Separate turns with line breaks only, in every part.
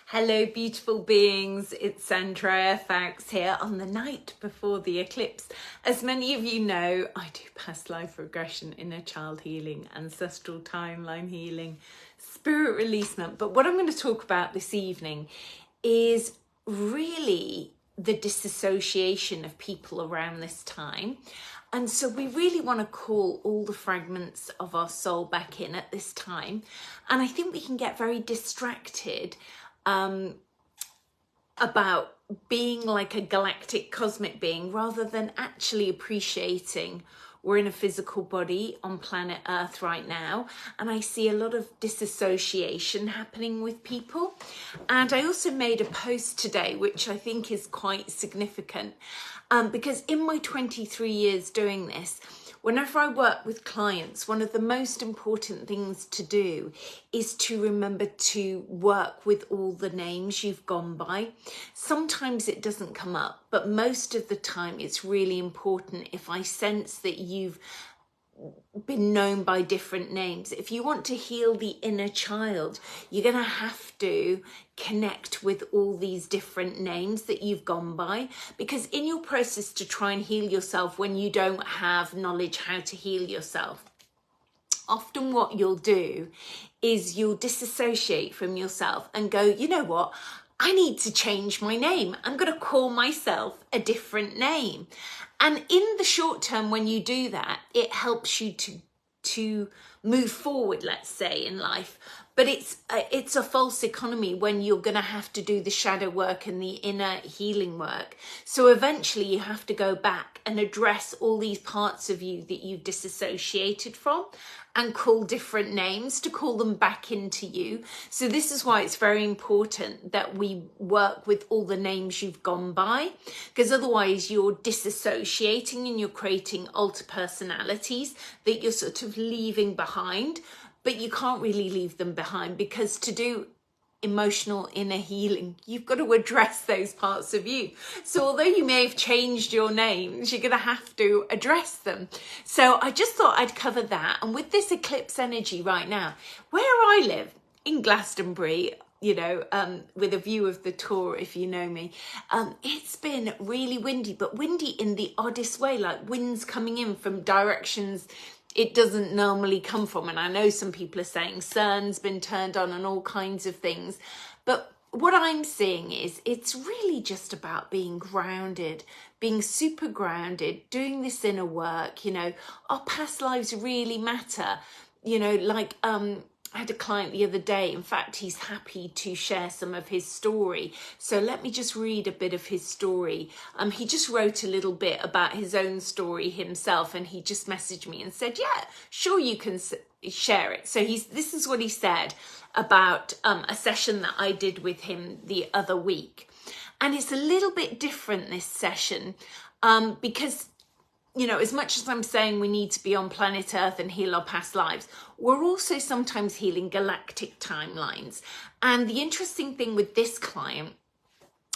Hello, beautiful beings. It's Andrea Foulkes here on the night before the eclipse. As many of you know, I do past life regression, inner child healing, ancestral timeline healing, spirit releasement. But what I'm going to talk about this evening is really the disassociation of people around this time. And so we really want to call all the fragments of our soul back in at this time. And I think we can get very distracted about being like a galactic cosmic being rather than actually appreciating we're in a physical body on planet Earth right now. And I see a lot of disassociation happening with people. And I also made a post today, which I think is quite significant, because in my 23 years doing this, whenever I work with clients, one of the most important things to do is to remember to work with all the names you've gone by. Sometimes it doesn't come up, but most of the time it's really important if I sense that you've been known by different names. If you want to heal the inner child, you're going to have to connect with all these different names that you've gone by, because in your process to try and heal yourself when you don't have knowledge how to heal yourself, often what you'll do is you'll disassociate from yourself and go, you know what, I need to change my name. I'm going to call myself a different name. And in the short term, when you do that, it helps you to move forward, let's say, in life. But it's a false economy when you're going to have to do the shadow work and the inner healing work. So eventually you have to go back and address all these parts of you that you've disassociated from and call different names to call them back into you. So this is why it's very important that we work with all the names you've gone by, because otherwise you're disassociating and you're creating alter personalities that you're sort of leaving behind. But you can't really leave them behind, because to do emotional inner healing, you've got to address those parts of you. So although you may have changed your names, you're going to have to address them. So I just thought I'd cover that. And with this eclipse energy right now, where I live in Glastonbury, you know, with a view of the tour, if you know me, it's been really windy, but windy in the oddest way, like winds coming in from directions it doesn't normally come from. And I know some people are saying CERN's been turned on and all kinds of things. But what I'm seeing is it's really just about being grounded, being super grounded, doing this inner work. You know, our past lives really matter. You know, like I had a client the other day. In fact, he's happy to share some of his story. So let me just read a bit of his story. He just wrote a little bit about his own story himself, and he just messaged me and said, yeah, sure, you can share it. So this is what he said about a session that I did with him the other week. And it's a little bit different, this session, because you know, as much as I'm saying we need to be on planet Earth and heal our past lives, we're also sometimes healing galactic timelines. And the interesting thing with this client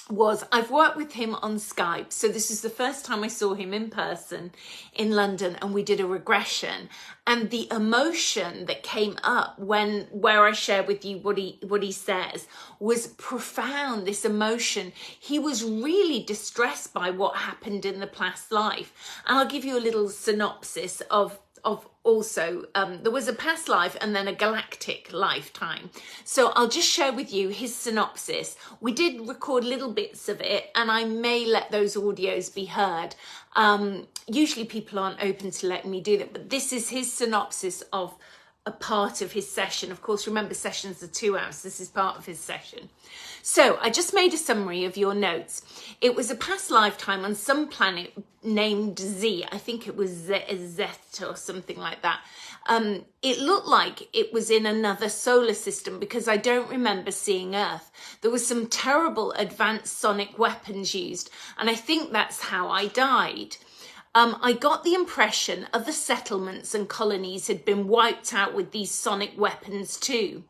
was I've worked with him on Skype. So this is the first time I saw him in person in London, and we did a regression. And the emotion that came up where I share with you what he says was profound. This emotion, he was really distressed by what happened in the past life. And I'll give you a little synopsis of also, there was a past life and then a galactic lifetime. So I'll just share with you his synopsis. We did record little bits of it, and I may let those audios be heard. Usually people aren't open to letting me do that, but this is his synopsis of a part of his session. Of course, remember, sessions are 2 hours. This is part of his session. So I just made a summary of your notes. It was a past lifetime on some planet named Z. I think it was Zeth or something like that. It looked like it was in another solar system, because I don't remember seeing Earth. There was some terrible advanced sonic weapons used, and I think that's how I died. I got the impression other settlements and colonies had been wiped out with these sonic weapons too.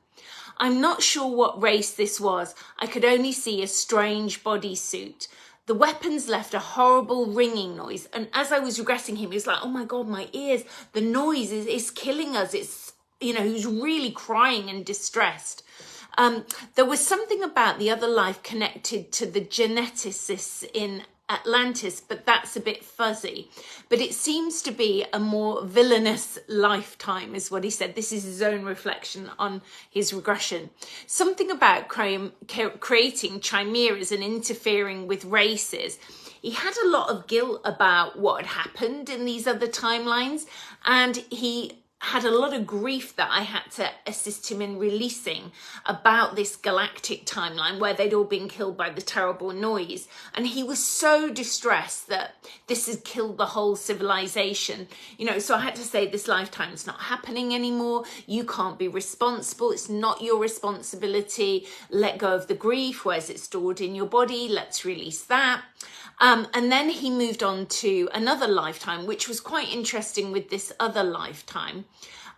I'm not sure what race this was. I could only see a strange bodysuit. The weapons left a horrible ringing noise. And as I was regressing him, he was like, oh my God, my ears, the noise is killing us. It's, you know, he was really crying and distressed. There was something about the other life connected to the geneticists in Atlantis, but that's a bit fuzzy. But it seems to be a more villainous lifetime, is what he said. This is his own reflection on his regression. Something about creating chimeras and interfering with races. He had a lot of guilt about what had happened in these other timelines, and he had a lot of grief that I had to assist him in releasing about this galactic timeline where they'd all been killed by the terrible noise. And he was so distressed that this had killed the whole civilization. You know, so I had to say, this lifetime's not happening anymore. You can't be responsible. It's not your responsibility. Let go of the grief. Where's it stored in your body? Let's release that. And then he moved on to another lifetime, which was quite interesting with this other lifetime.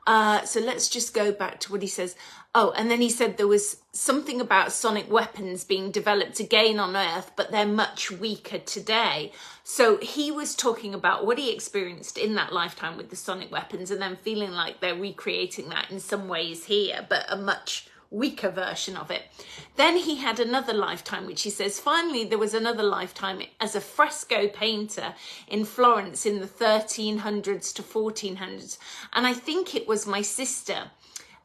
So let's just go back to what he says. Oh, and then he said there was something about sonic weapons being developed again on Earth, but they're much weaker today. So he was talking about what he experienced in that lifetime with the sonic weapons, and then feeling like they're recreating that in some ways here, but a much weaker version of it. Then he had another lifetime, which he says, finally, there was another lifetime as a fresco painter in Florence in the 1300s to 1400s. And I think it was my sister.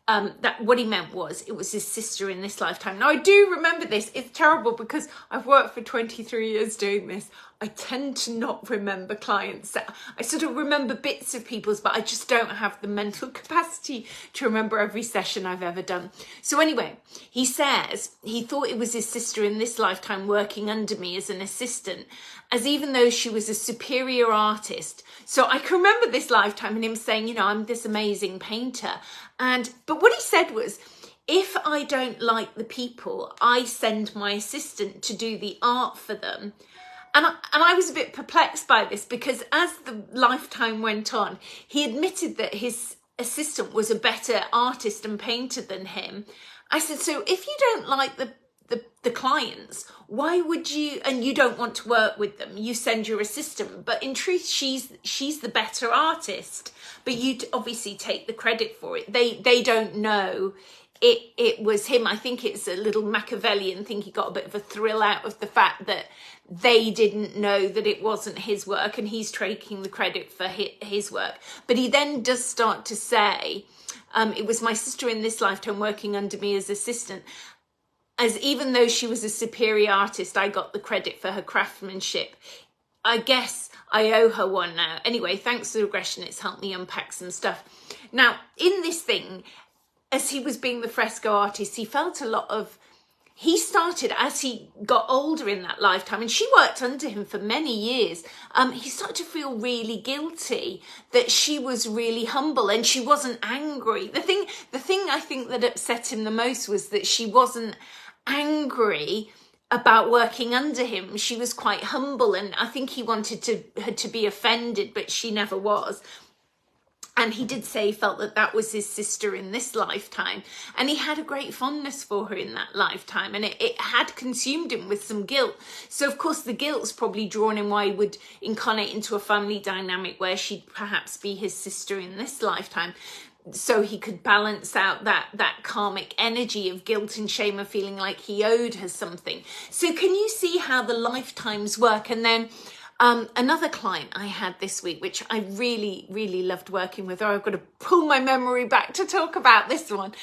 That what he meant was it was his sister in this lifetime. Now I do remember this. It's terrible because I've worked for 23 years doing this. I tend to not remember clients. I sort of remember bits of people's, but I just don't have the mental capacity to remember every session I've ever done. So anyway, he says he thought it was his sister in this lifetime working under me as an assistant, as even though she was a superior artist. So I can remember this lifetime and him saying, you know, I'm this amazing painter. But what he said was, if I don't like the people, I send my assistant to do the art for them. And I was a bit perplexed by this, because as the lifetime went on, he admitted that his assistant was a better artist and painter than him. I said, so if you don't like the clients, why would you, and you don't want to work with them, you send your assistant? But in truth, she's the better artist, but you obviously take the credit for it. They don't know it was him. I think it's a little Machiavellian thing. He got a bit of a thrill out of the fact that they didn't know that it wasn't his work, and he's taking the credit for his work. But he then does start to say, it was my sister in this lifetime working under me as assistant, as even though she was a superior artist, I got the credit for her craftsmanship. I guess I owe her one now. Anyway, thanks to Regression, it's helped me unpack some stuff. Now, in this thing, as he was being the fresco artist, he felt a lot of, he started as he got older in that lifetime, and she worked under him for many years. He started to feel really guilty that she was really humble and she wasn't angry. The thing I think that upset him the most was that she wasn't angry about working under him. She was quite humble, and I think he wanted her to be offended, but she never was. And he did say he felt that that was his sister in this lifetime. And he had a great fondness for her in that lifetime. And it had consumed him with some guilt. So, of course, the guilt's probably drawn him why he would incarnate into a family dynamic where she'd perhaps be his sister in this lifetime. So he could balance out that karmic energy of guilt and shame of feeling like he owed her something. So can you see how the lifetimes work? And then another client I had this week, which I really, really loved working with her. I've got to pull my memory back to talk about this one.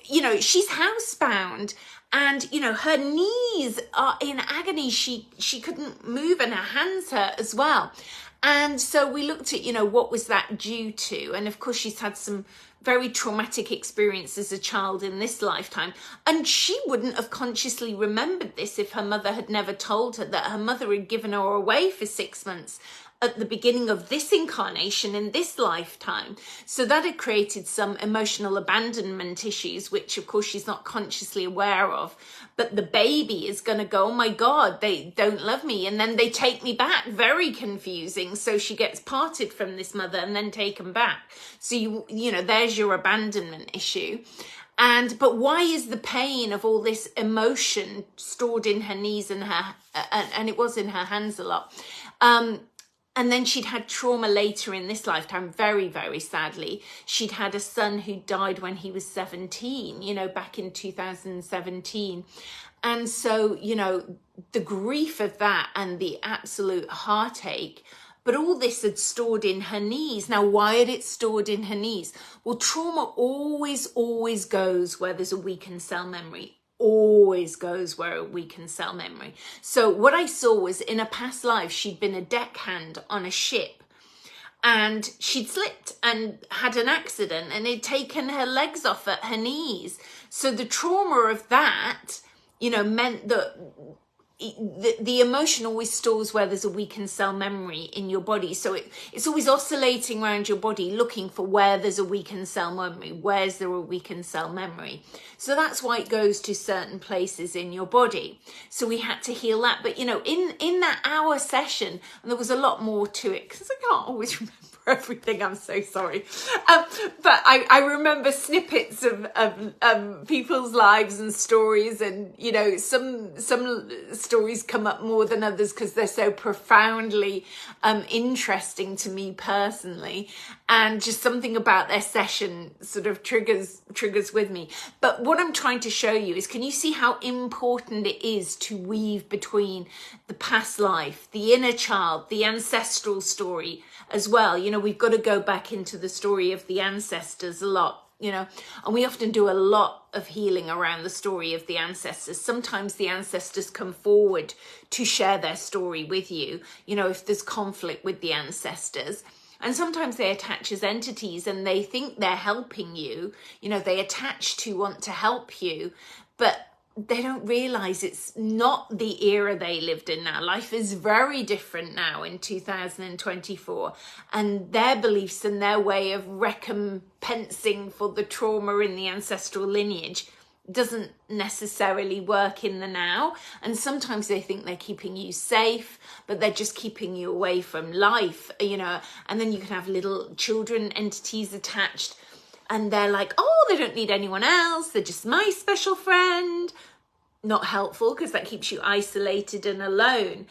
You know, she's housebound, and, you know, her knees are in agony. She couldn't move, and her hands hurt as well. And so we looked at, you know, what was that due to? And of course, she's had some very traumatic experience as a child in this lifetime. And she wouldn't have consciously remembered this if her mother had never told her that her mother had given her away for 6 months at the beginning of this incarnation in this lifetime. So that had created some emotional abandonment issues, which of course she's not consciously aware of. But the baby is going to go, oh my God, they don't love me. And then they take me back. Very confusing. So she gets parted from this mother and then taken back. So, you know, there's your abandonment issue. But why is the pain of all this emotion stored in her knees and it was in her hands a lot? And then she'd had trauma later in this lifetime, very, very sadly. She'd had a son who died when he was 17, you know, back in 2017. And so, you know, the grief of that and the absolute heartache, but all this had stored in her knees. Now, why had it stored in her knees? Well, trauma always goes where there's a weakened cell memory. Always goes where a weakened cell memory. So what I saw was in a past life, she'd been a deckhand on a ship and she'd slipped and had an accident and it'd taken her legs off at her knees. So the trauma of that, you know, meant that the emotion always stores where there's a weakened cell memory in your body. So it's always oscillating around your body looking for where there's a weakened cell memory. Where's there a weakened cell memory? So that's why it goes to certain places in your body. So we had to heal that. But, you know, in that hour session, and there was a lot more to it because I can't always remember everything, I'm so sorry, but I remember snippets of people's lives and stories, and you know, some stories come up more than others because they're so profoundly interesting to me personally, and just something about their session sort of triggers with me. But what I'm trying to show you is, can you see how important it is to weave between the past life, the inner child, the ancestral story as well? You know, we've got to go back into the story of the ancestors a lot, you know, and we often do a lot of healing around the story of the ancestors. Sometimes the ancestors come forward to share their story with you, you know, if there's conflict with the ancestors. And sometimes they attach as entities and they think they're helping you, you know, they attach to want to help you, but they don't realize it's not the era they lived in now. Life is very different now in 2024, and their beliefs and their way of recompensing for the trauma in the ancestral lineage doesn't necessarily work in the now. And sometimes they think they're keeping you safe, but they're just keeping you away from life, you know. And then you can have little children entities attached, and they're like, oh, they don't need anyone else, they're just my special friend. Not helpful, because that keeps you isolated and alone.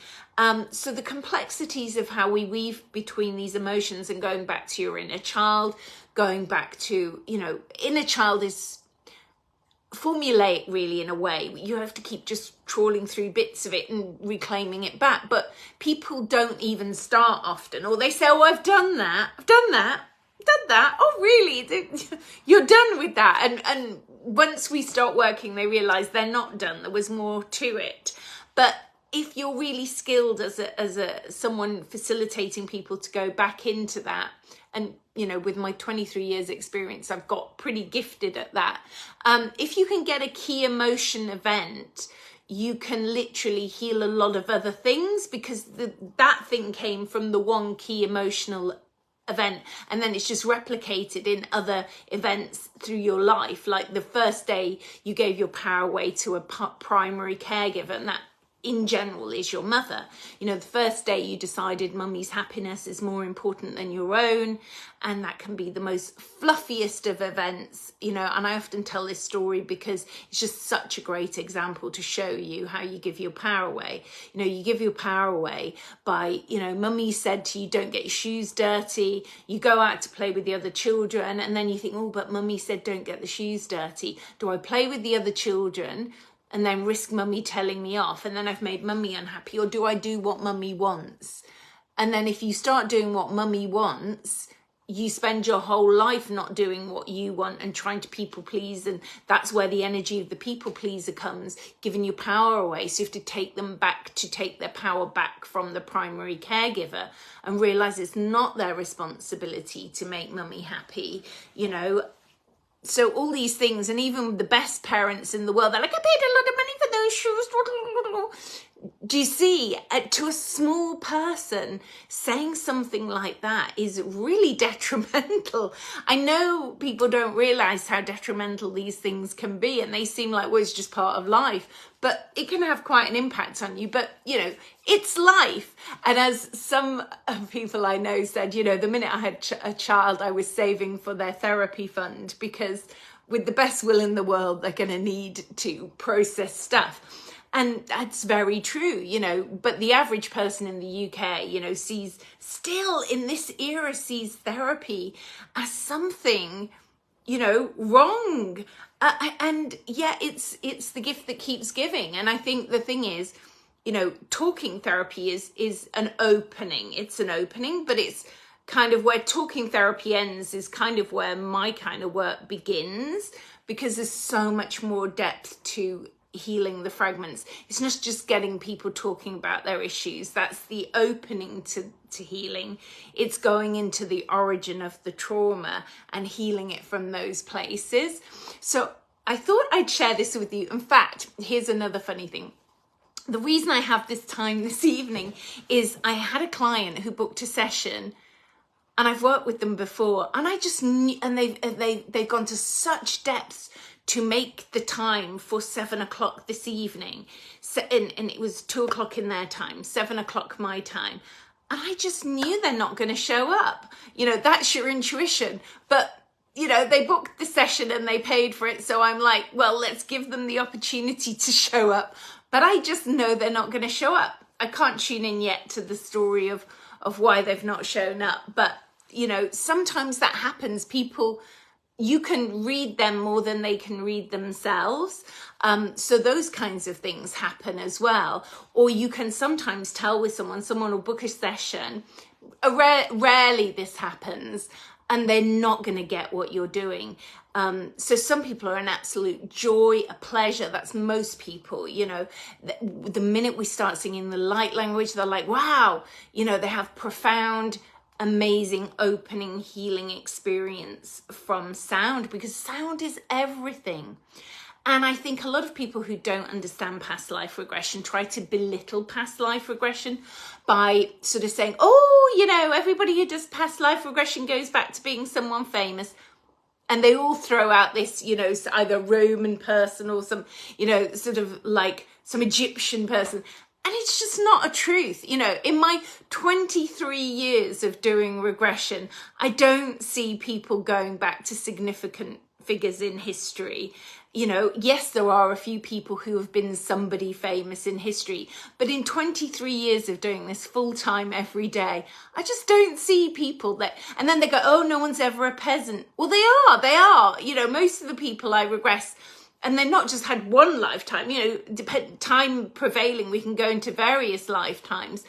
So the complexities of how we weave between these emotions, and going back to your inner child, going back to, you know, inner child is formulaic really in a way. You have to keep just trawling through bits of it and reclaiming it back. But people don't even start often, or they say, oh, I've done that. Oh, really? You're done with that. And once we start working, they realize they're not done. There was more to it. But if you're really skilled as someone facilitating people to go back into that, and you know, with my 23 years experience, I've got pretty gifted at that. If you can get a key emotion event, you can literally heal a lot of other things, because that thing came from the one key emotional event, and then it's just replicated in other events through your life. Like the first day you gave your power away to a primary caregiver, and that in general is your mother. You know, the first day you decided mummy's happiness is more important than your own, and that can be the most fluffiest of events, you know. And I often tell this story because it's just such a great example to show you how you give your power away. You know, you give your power away by, you know, mummy said to you, don't get your shoes dirty. You go out to play with the other children, and then you think, oh, but mummy said don't get the shoes dirty. Do I play with the other children and then risk mummy telling me off, and then I've made mummy unhappy? Or do I do what mummy wants? And then if you start doing what mummy wants, you spend your whole life not doing what you want and trying to people please. And that's where the energy of the people pleaser comes, giving your power away. So you have to take them back, to take their power back from the primary caregiver, and realize it's not their responsibility to make mummy happy, you know. So all these things, and even the best parents in the world, they're like, I paid a lot of money for those shoes. Do you see, to a small person, saying something like that is really detrimental. I know people don't realize how detrimental these things can be, and they seem like, well, it's just part of life, but it can have quite an impact on you. But, you know, it's life. And as some people I know said, you know, the minute I had a child, I was saving for their therapy fund, because with the best will in the world, they're going to need to process stuff. And that's very true, you know, but the average person in the UK, you know, still in this era sees therapy as something, you know, wrong. And yeah, it's the gift that keeps giving. And I think the thing is, you know, talking therapy is an opening. It's an opening, but it's kind of where talking therapy ends is kind of where my kind of work begins, because there's so much more depth to healing the fragments. It's not just getting people talking about their issues. That's the opening to healing. It's going into the origin of the trauma and healing it from those places. So I thought I'd share this with you. In fact, here's another funny thing. The reason I have this time this evening is I had a client who booked a session, and I've worked with them before, and I just knew, and they've gone to such depths to make the time for 7 o'clock this evening. So, and it was 2 o'clock in their time, 7 o'clock my time. And I just knew they're not going to show up. You know, that's your intuition. But, you know, they booked the session and they paid for it. So I'm like, well, let's give them the opportunity to show up. But I just know they're not going to show up. I can't tune in yet to the story of why they've not shown up. But, you know, sometimes that happens. People, you can read them more than they can read themselves. So those kinds of things happen as well. Or you can sometimes tell with someone will book a session. Rarely this happens, and they're not going to get what you're doing. So some people are an absolute joy, a pleasure. That's most people, you know. The minute we start singing the light language, they're like, wow, you know, they have profound, amazing opening healing experience from sound, because sound is everything. And I think a lot of people who don't understand past life regression try to belittle past life regression by sort of saying, oh, you know, everybody who does past life regression goes back to being someone famous. And they all throw out this, you know, either Roman person or some, you know, sort of like some Egyptian person. And it's just not a truth. You know, in my 23 years of doing regression, I don't see people going back to significant figures in history. You know, yes, there are a few people who have been somebody famous in history, but in 23 years of doing this full time every day, I just don't see people that, and then they go, oh, no one's ever a peasant. Well, they are, you know, most of the people I regress, and they've not just had one lifetime, you know, time prevailing, we can go into various lifetimes.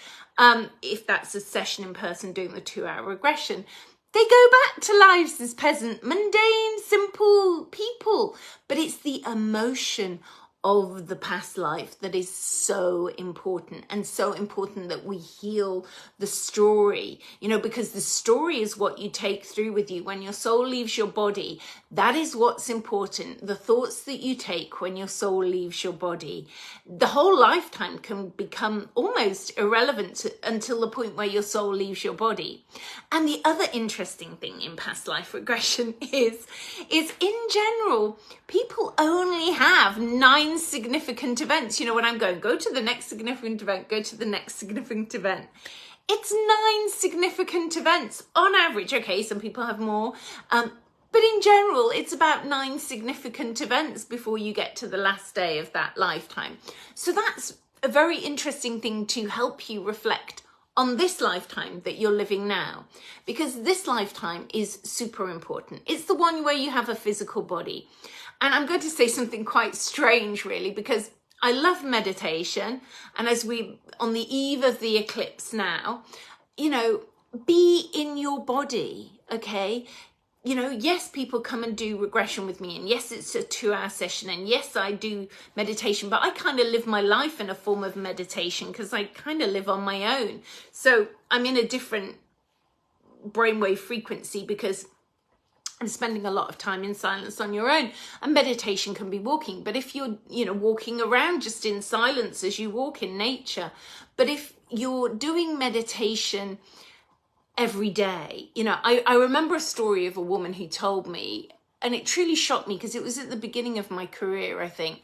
If that's a session in person doing the 2-hour regression, they go back to lives as peasant, mundane, simple people. But it's the emotion of the past life that is so important, and so important that we heal the story, you know, because the story is what you take through with you when your soul leaves your body. That is what's important. The thoughts that you take when your soul leaves your body. The whole lifetime can become almost irrelevant until the point where your soul leaves your body. And the other interesting thing in past life regression is in general, people only have 9 significant events. You know, when I'm going, go to the next significant event, go to the next significant event. It's 9 significant events on average. Okay, some people have more. But in general, it's about 9 significant events before you get to the last day of that lifetime. So that's a very interesting thing to help you reflect on this lifetime that you're living now, because this lifetime is super important. It's the one where you have a physical body. And I'm going to say something quite strange, really, because I love meditation. And as we, on the eve of the eclipse now, you know, be in your body, okay? You know, yes, people come and do regression with me, and yes, it's a 2-hour session, and yes, I do meditation, but I kind of live my life in a form of meditation because I kind of live on my own. So I'm in a different brainwave frequency because I'm spending a lot of time in silence on your own. And meditation can be walking, but if you're, you know, walking around just in silence as you walk in nature, but if you're doing meditation every day, you know, I remember a story of a woman who told me, and it truly shocked me because it was at the beginning of my career, I think.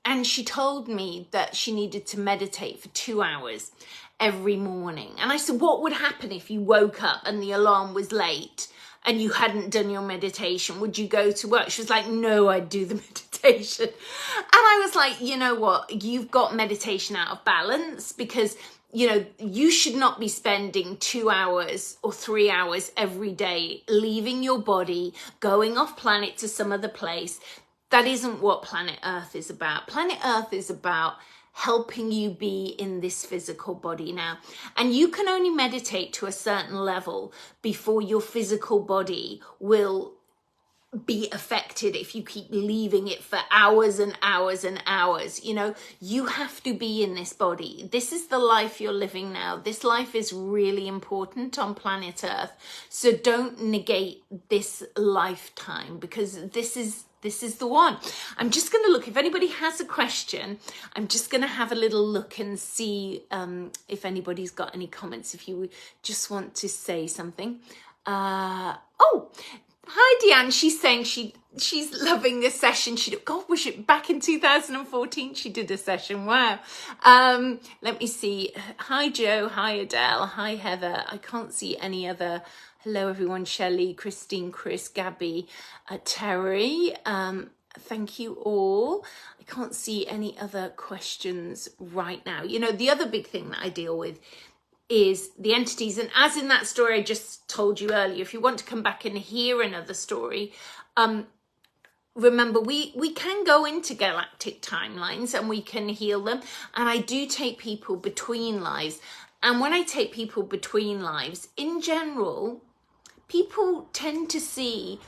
And she told me that she needed to meditate for 2 hours every morning. And I said, what would happen if you woke up and the alarm was late and you hadn't done your meditation? Would you go to work? She was like, no, I'd do the meditation. meditation. And I was like, you know what, you've got meditation out of balance, because you know, you should not be spending 2 hours or 3 hours every day leaving your body, going off planet to some other place. That isn't what planet Earth is about. Planet Earth is about helping you be in this physical body now. And you can only meditate to a certain level before your physical body will be affected if you keep leaving it for hours and hours and hours. You know, you have to be in this body. This is the life you're living now. This life is really important on planet Earth. So don't negate this lifetime, because this is the one. I'm just going to look, if anybody has a question, I'm just going to have a little look and see if anybody's got any comments, if you just want to say something. Oh, hi Deanne, she's saying she's loving this session. God, was it back in 2014 she did a session? Wow. Let me see. Hi Joe, hi Adele, hi Heather. I can't see any other. Hello everyone, Shelley, Christine, Chris, Gabby, Terry. Thank you all. I can't see any other questions right now. You know, the other big thing that I deal with is the entities, and as in that story I just told you earlier, if you want to come back and hear another story, remember we can go into galactic timelines and we can heal them, and I do take people between lives. And when I take people between lives, in general, people tend to see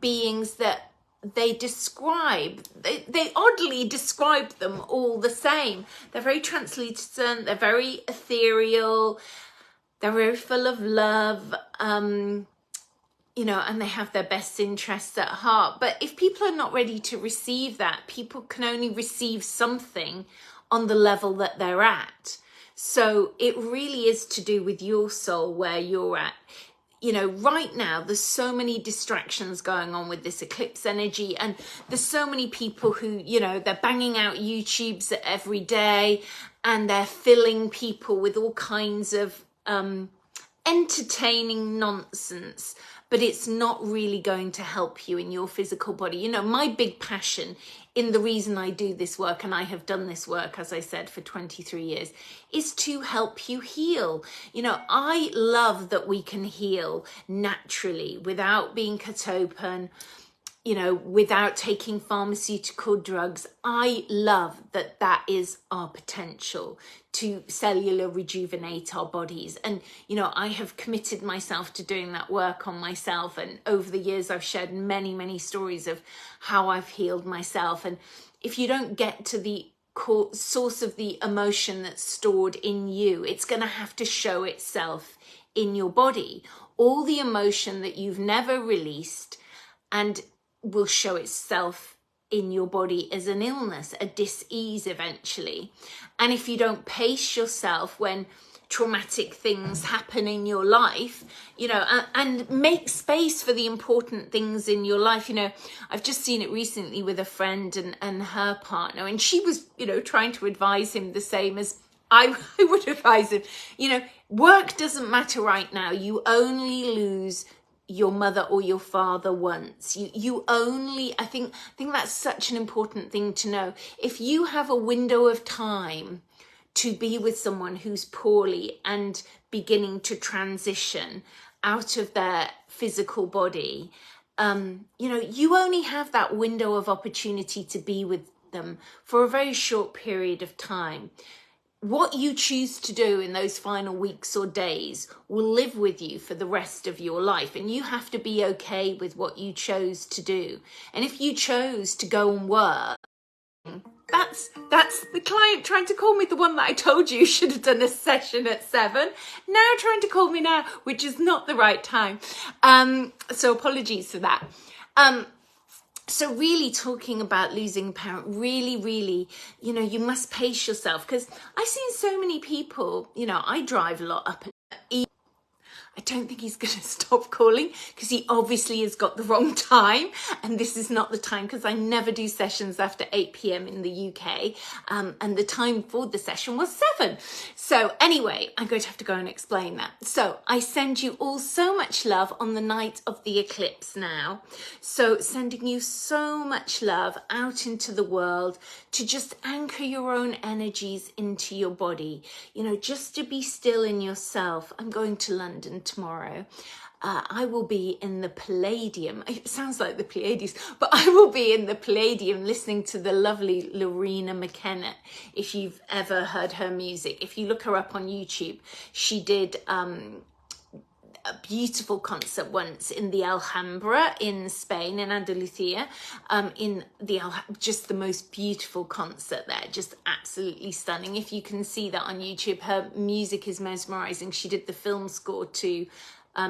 beings that they describe, they oddly describe them all the same. They're very translucent, they're very ethereal, they're very full of love, you know, and they have their best interests at heart. But if people are not ready to receive that, people can only receive something on the level that they're at. So it really is to do with your soul, where you're at. You know, right now, there's so many distractions going on with this eclipse energy, and there's so many people who, you know, they're banging out YouTubes every day, and they're filling people with all kinds of entertaining nonsense, but it's not really going to help you in your physical body. You know, my big passion in the reason I do this work, and I have done this work, as I said, for 23 years, is to help you heal. You know, I love that we can heal naturally without being cut open, you know, without taking pharmaceutical drugs. I love that that is our potential to cellular rejuvenate our bodies. And, you know, I have committed myself to doing that work on myself. And over the years, I've shared many, many stories of how I've healed myself. And if you don't get to the source of the emotion that's stored in you, it's going to have to show itself in your body. All the emotion that you've never released and will show itself in your body as an illness, a dis-ease eventually. And if you don't pace yourself when traumatic things happen in your life, you know, and make space for the important things in your life. You know, I've just seen it recently with a friend and her partner, and she was, you know, trying to advise him the same as I would advise him. You know, work doesn't matter right now. You only lose your mother or your father once. You only, I think that's such an important thing to know. If you have a window of time to be with someone who's poorly and beginning to transition out of their physical body, you know, you only have that window of opportunity to be with them for a very short period of time. What you choose to do in those final weeks or days will live with you for the rest of your life, and you have to be okay with what you chose to do. And if you chose to go and work, that's the client trying to call me, the one that I told you should have done a session at 7, now trying to call me now, which is not the right time. So apologies for that. So really talking about losing a parent, really, you know, you must pace yourself, because I've seen so many people, you know, I drive a lot up I don't think he's going to stop calling because he obviously has got the wrong time, and this is not the time because I never do sessions after 8 p.m. in the UK, and the time for the session was 7. So anyway, I'm going to have to go and explain that. So I send you all so much love on the night of the eclipse now. So sending you so much love out into the world to just anchor your own energies into your body, you know, just to be still in yourself. I'm going to London tomorrow. I will be in the Pleiadian. It sounds like the Pleiades, but I will be in the Pleiadian listening to the lovely Lorena McKenna. If you've ever heard her music, if you look her up on YouTube, she did a beautiful concert once in the Alhambra in Spain, in Andalusia, just the most beautiful concert there, just absolutely stunning. If you can see that on YouTube, her music is mesmerizing. She did the film score to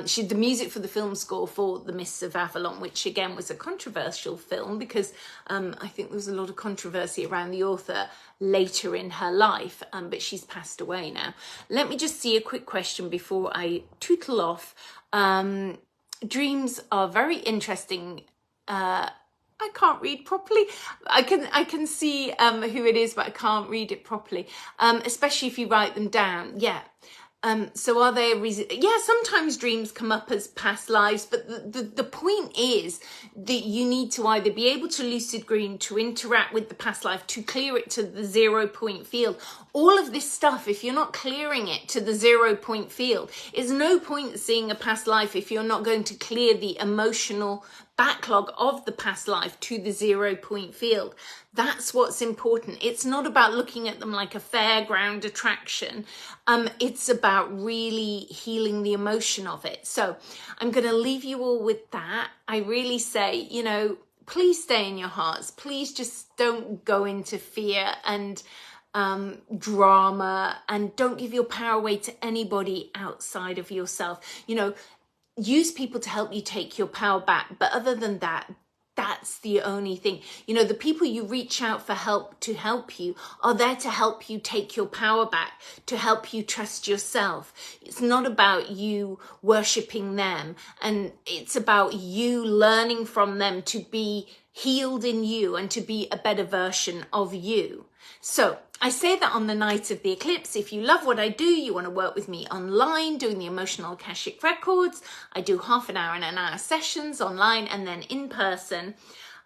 she did the music for the film score for The Mists of Avalon, which again was a controversial film because I think there was a lot of controversy around the author later in her life, but she's passed away now. Let me just see a quick question before I tootle off. Dreams are very interesting. I can't read properly. I can see who it is, but I can't read it properly, especially if you write them down. Yeah. So are they a reason? Yeah, sometimes dreams come up as past lives, but the point is that you need to either be able to lucid dream, to interact with the past life, to clear it to the 0 point field. All of this stuff, if you're not clearing it to the 0 point field, is no point seeing a past life if you're not going to clear the emotional backlog of the past life to the 0 point field. That's what's important. It's not about looking at them like a fairground attraction. It's about really healing the emotion of it. So I'm going to leave you all with that. I really say, you know, please stay in your hearts. Please just don't go into fear and drama, and don't give your power away to anybody outside of yourself. You know, use people to help you take your power back. But other than that, that's the only thing. You know, the people you reach out for help to help you are there to help you take your power back, to help you trust yourself. It's not about you worshipping them, and it's about you learning from them to be healed in you and to be a better version of you. So I say that on the night of the eclipse. If you love what I do, you want to work with me online doing the emotional Akashic records, I do half an hour and an hour sessions online and then in person.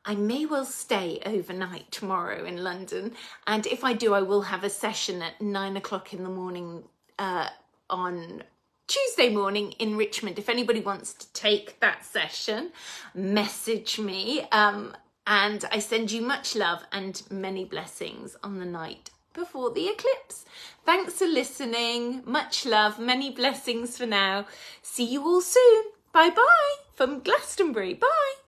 I may well stay overnight tomorrow in London, and if I do, I will have a session at 9 o'clock in the morning on Tuesday morning in Richmond. If anybody wants to take that session, message me. And I send you much love and many blessings on the night before the eclipse. Thanks for listening. Much love, many blessings for now. See you all soon. Bye-bye from Glastonbury. Bye.